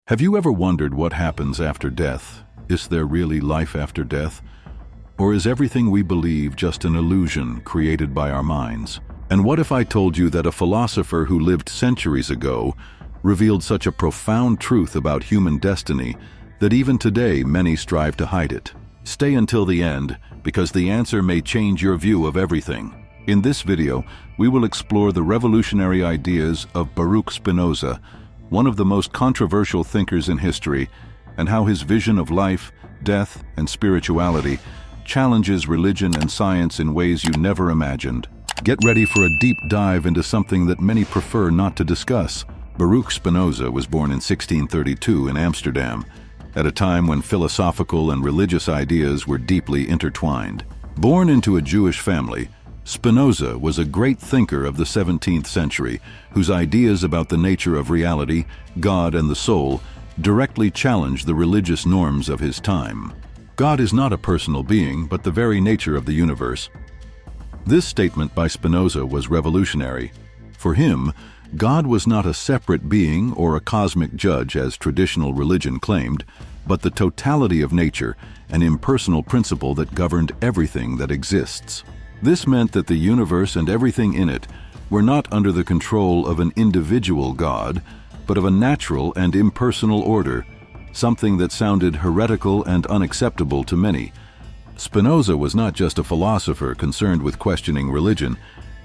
Have you ever wondered what happens after death? Is there really life after death? Or is everything we believe just an illusion created by our minds? And what if I told you that a philosopher who lived centuries ago revealed such a profound truth about human destiny that even today many strive to hide it? Stay until the end, because the answer may change your view of everything. In this video, we will explore the revolutionary ideas of Baruch Spinoza, one of the most controversial thinkers in history, and how his vision of life, death, and spirituality challenges religion and science in ways you never imagined. Get ready for a deep dive into something that many prefer not to discuss. Baruch Spinoza was born in 1632 in Amsterdam, at a time when philosophical and religious ideas were deeply intertwined. Born into a Jewish family, Spinoza was a great thinker of the 17th century whose ideas about the nature of reality, God, and the soul directly challenged the religious norms of his time. God is not a personal being, but the very nature of the universe. This statement by Spinoza was revolutionary. For him, God was not a separate being or a cosmic judge as traditional religion claimed, but the totality of nature, an impersonal principle that governed everything that exists. This meant that the universe and everything in it were not under the control of an individual God, but of a natural and impersonal order, something that sounded heretical and unacceptable to many. Spinoza was not just a philosopher concerned with questioning religion.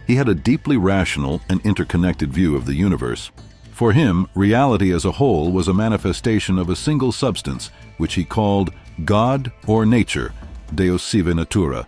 He had a deeply rational and interconnected view of the universe. For him, reality as a whole was a manifestation of a single substance, which he called God or nature, Deus sive Natura.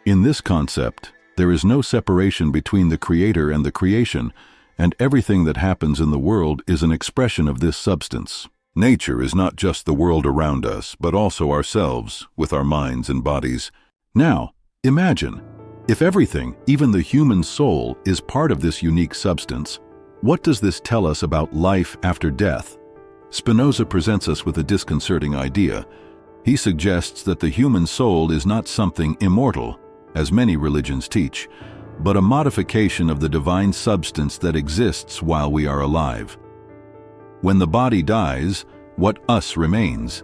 In this concept, there is no separation between the creator and the creation, and everything that happens in the world is an expression of this substance. Nature is not just the world around us, but also ourselves, with our minds and bodies. Now, imagine, if everything, even the human soul, is part of this unique substance, what does this tell us about life after death? Spinoza presents us with a disconcerting idea. He suggests that the human soul is not something immortal, as many religions teach, but a modification of the divine substance that exists while we are alive. When the body dies, what us remains.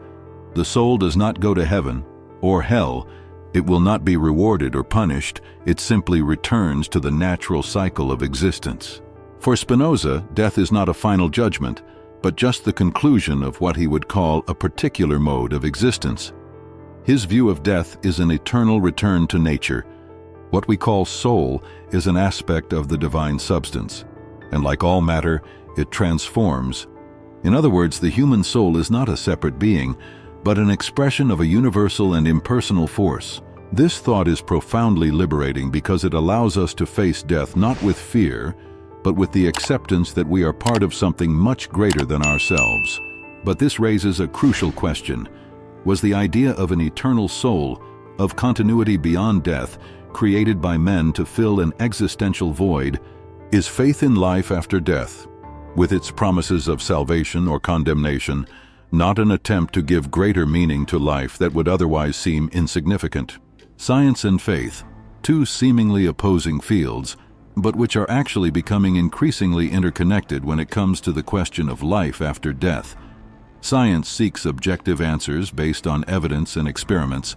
The soul does not go to heaven or hell. It will not be rewarded or punished. It simply returns to the natural cycle of existence. For Spinoza, death is not a final judgment, but just the conclusion of what he would call a particular mode of existence. His view of death is an eternal return to nature. What we call soul is an aspect of the divine substance, and like all matter, it transforms. In other words, the human soul is not a separate being, but an expression of a universal and impersonal force. This thought is profoundly liberating because it allows us to face death not with fear, but with the acceptance that we are part of something much greater than ourselves. But this raises a crucial question. Was the idea of an eternal soul, of continuity beyond death, created by men to fill an existential void? Is faith in life after death, with its promises of salvation or condemnation, not an attempt to give greater meaning to life that would otherwise seem insignificant? Science and faith, two seemingly opposing fields, but which are actually becoming increasingly interconnected when it comes to the question of life after death. Science seeks objective answers based on evidence and experiments.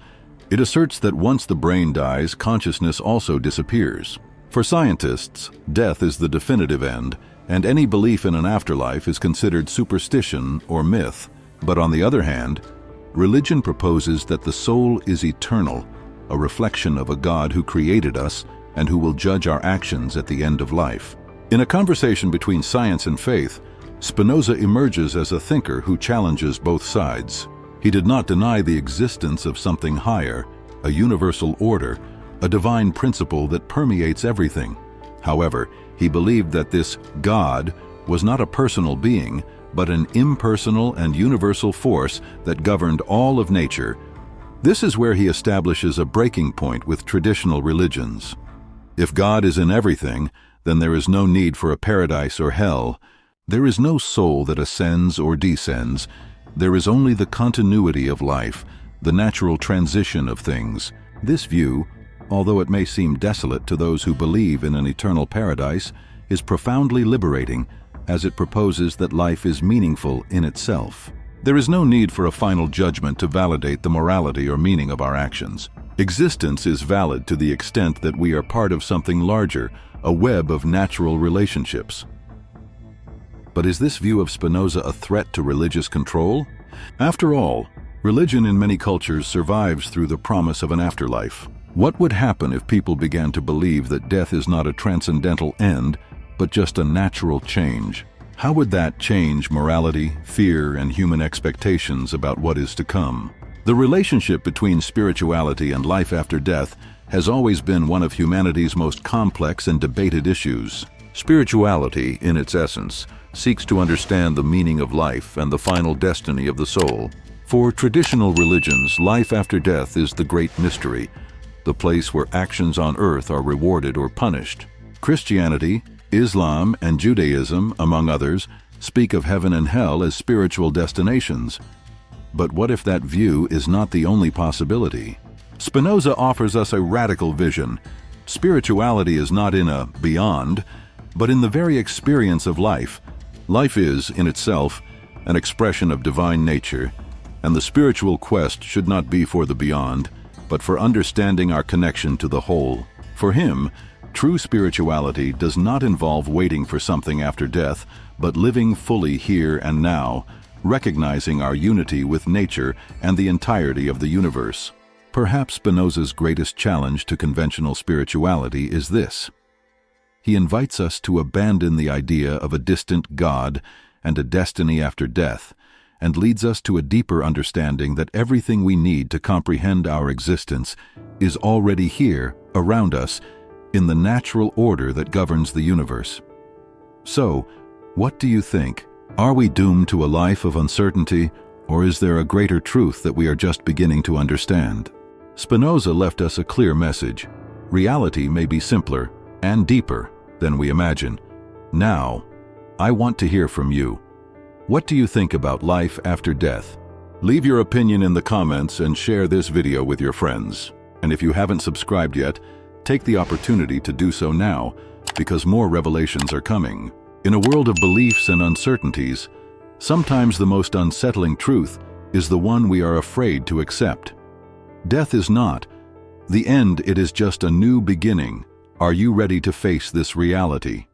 It asserts that once the brain dies, consciousness also disappears. For scientists, death is the definitive end, and any belief in an afterlife is considered superstition or myth. But on the other hand, religion proposes that the soul is eternal, a reflection of a God who created us and who will judge our actions at the end of life. In a conversation between science and faith, Spinoza emerges as a thinker who challenges both sides. He did not deny the existence of something higher, a universal order, a divine principle that permeates everything. However, he believed that this God was not a personal being, but an impersonal and universal force that governed all of nature. This is where he establishes a breaking point with traditional religions. If God is in everything, then there is no need for a paradise or hell. There is no soul that ascends or descends. There is only the continuity of life, the natural transition of things. This view, although it may seem desolate to those who believe in an eternal paradise, is profoundly liberating as it proposes that life is meaningful in itself. There is no need for a final judgment to validate the morality or meaning of our actions. Existence is valid to the extent that we are part of something larger, a web of natural relationships. But is this view of Spinoza a threat to religious control? After all, religion in many cultures survives through the promise of an afterlife. What would happen if people began to believe that death is not a transcendental end, but just a natural change? How would that change morality, fear, and human expectations about what is to come? The relationship between spirituality and life after death has always been one of humanity's most complex and debated issues. Spirituality, in its essence, seeks to understand the meaning of life and the final destiny of the soul. For traditional religions, life after death is the great mystery, the place where actions on earth are rewarded or punished. Christianity, Islam, and Judaism, among others, speak of heaven and hell as spiritual destinations. But what if that view is not the only possibility? Spinoza offers us a radical vision. Spirituality is not in a beyond, but in the very experience of life. Life is, in itself, an expression of divine nature, and the spiritual quest should not be for the beyond, but for understanding our connection to the whole. For him, true spirituality does not involve waiting for something after death, but living fully here and now, recognizing our unity with nature and the entirety of the universe. Perhaps Spinoza's greatest challenge to conventional spirituality is this. He invites us to abandon the idea of a distant God and a destiny after death, and leads us to a deeper understanding that everything we need to comprehend our existence is already here, around us, in the natural order that governs the universe. So, what do you think? Are we doomed to a life of uncertainty, or is there a greater truth that we are just beginning to understand? Spinoza left us a clear message. Reality may be simpler and deeper than we imagine. Now, I want to hear from you. What do you think about life after death? Leave your opinion in the comments and share this video with your friends. And if you haven't subscribed yet, take the opportunity to do so now, because more revelations are coming. In a world of beliefs and uncertainties, sometimes the most unsettling truth is the one we are afraid to accept. Death is not the end, it is just a new beginning. Are you ready to face this reality?